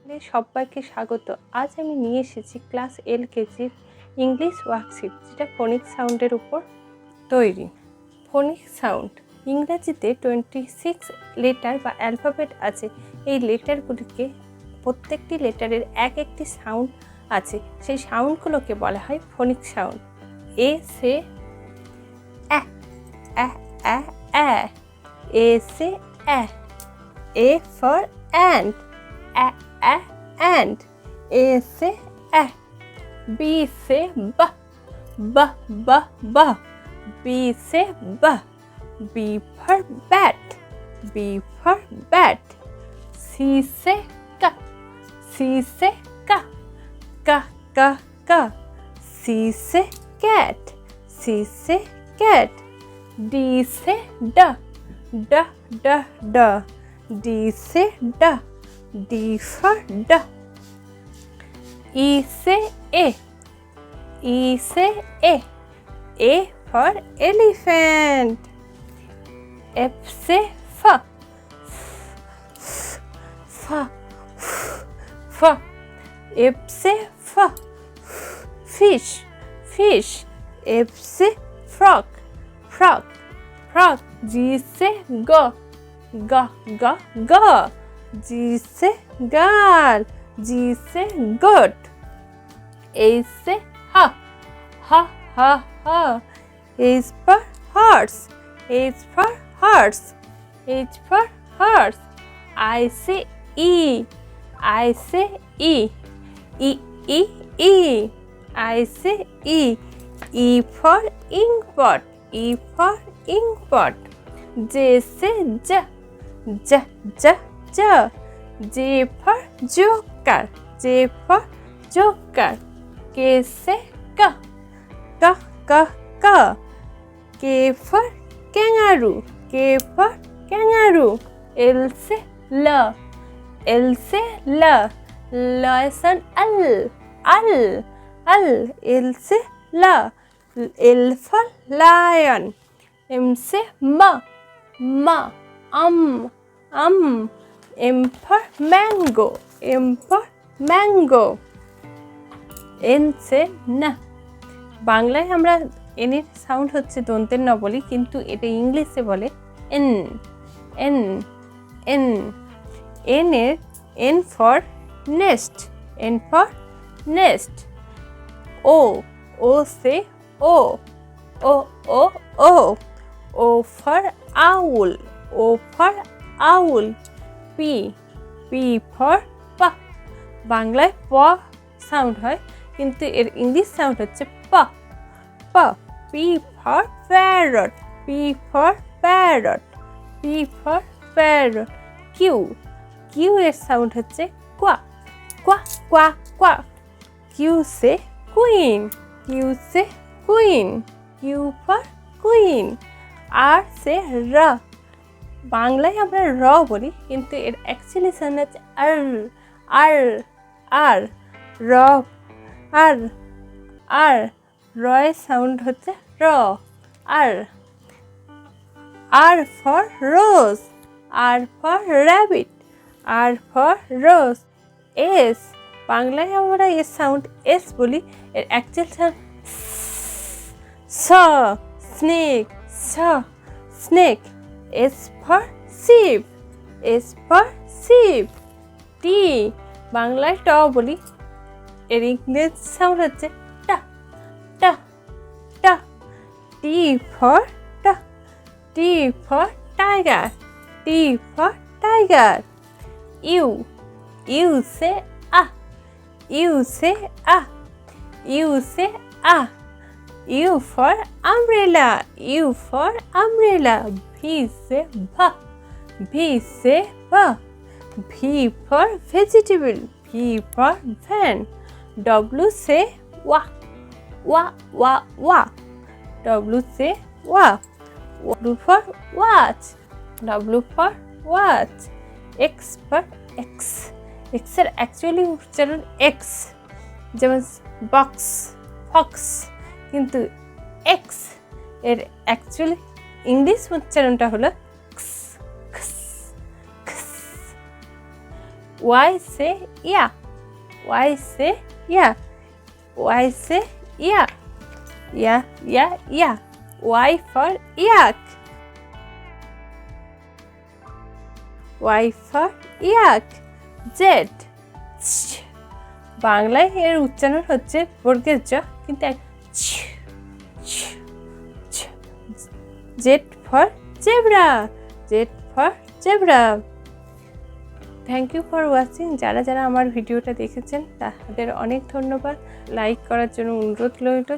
সবাইকে স্বাগত। আজ আমি নিয়ে এসেছি ক্লাস l.k.g ইংলিশ ওয়ার্কশিট, যেটা ফোনিক সাউন্ডের উপর তৈরি। ফোনিক সাউন্ড ইংরাজিতে 26 লেটার বা অ্যালফাবেট আছে। এই লেটারগুলিকে প্রত্যেকটি লেটারের এক একটি সাউন্ড আছে, সেই সাউন্ডগুলোকে বলা হয় ফোনিক সাউন্ড। এ সে অ্যা, অ্যা অ্যা অ্যা, এ সে অ্যা, এ ফর অ্যান্ড, অ্যা অ্যা and, A say A, B say B, B B B, B say B, B for bat, B for bat, C say K, C say K, K K K, C say cat, C say cat, D say D, D D D, D say D, D for D, E say A, E say A for elephant, F say F, F, F, F say F, fish, fish, F say frog, frog, frog, G say go, go, go, go, G say girl, G say goat, H say ha, ha, ha, ha, H for horse, H for horse, H for horse, I say E, I say E, E, E, E, I say E, E for ink pot, E for ink pot, J say J, J, J, J, J for joker, J for joker, K say K, K, K, K, K for kangaroo, K for kangaroo, L say L, L say L, L is an L, L, L, L say L, L for lion, M say M, M, M for mango, M for mango, N say N, বাংলায় আমরা N এর sound হচ্ছে দন্তের ন বলি, কিন্তু এটা ইংলিশে বলে এন, এন, এন, এন এর N for nest, N for nest, O, O সে O, O, O, O, O for owl, O for owl, P, P for প, বাংলায় প সাউন্ড হয়, কিন্তু এর ইংলিশ সাউন্ড হচ্ছে প, প, P for parrot, P for parrot, P for parrot, Q, Q এর সাউন্ড হচ্ছে কোয়া, কোয়া, কোয়া, কোয়া, Q say queen, Q say queen, Q for queen, R say র, বাংলায় আমরা র বলি, কিন্তু এর অ্যাকচুয়ালি সাউন্ড হচ্ছে আর, আর, আর, র, আর, আর, রয়ের সাউন্ড হচ্ছে র, R, R for rose, R for rabbit, R for rose, S, বাংলায় আমরা এর সাউন্ড এস বলি, এর অ্যাকচুয়াল সাউন্ড স, স্নেক, স, snake, S for ship, S for ship, T, বাংলায় ট বলি, এর ইংরেজ সাউন্ড হচ্ছে টা, টা, টা, টি ফর টা, T for tiger, T for tiger, U, U say আ, ইউ সে আ, ইউ সে আ, U for umbrella, U for umbrella, V say ভা, ভি সে ভা, V for vegetable, V for van, W say ওয়া, ওয়া, ওয়া, ওয়া, W say ওয়া, W for watch, W for watch, X for X, এক্সের actually উচ্চারণ এক্স, যেমন বক্স, ফক্স, কিন্তু এক্স এর অ্যাকচুয়ালি ইংলিশ উচ্চারণটা হলো ক্স, ক্স, ক্স, Y say yeah. Y say yeah. Y say yeah. Yeah, yeah, yeah. Y for yak. Y for yak. Z. বাংলায় এর উচ্চারণ হচ্ছে বর্গের জ, কিন্তু Z for zebra. Z for zebra. Thank you for watching. যারা যারা আমার ভিডিওটা দেখেছেন তাদের অনেক ধন্যবাদ। লাইক করার জন্য অনুরোধ রইল।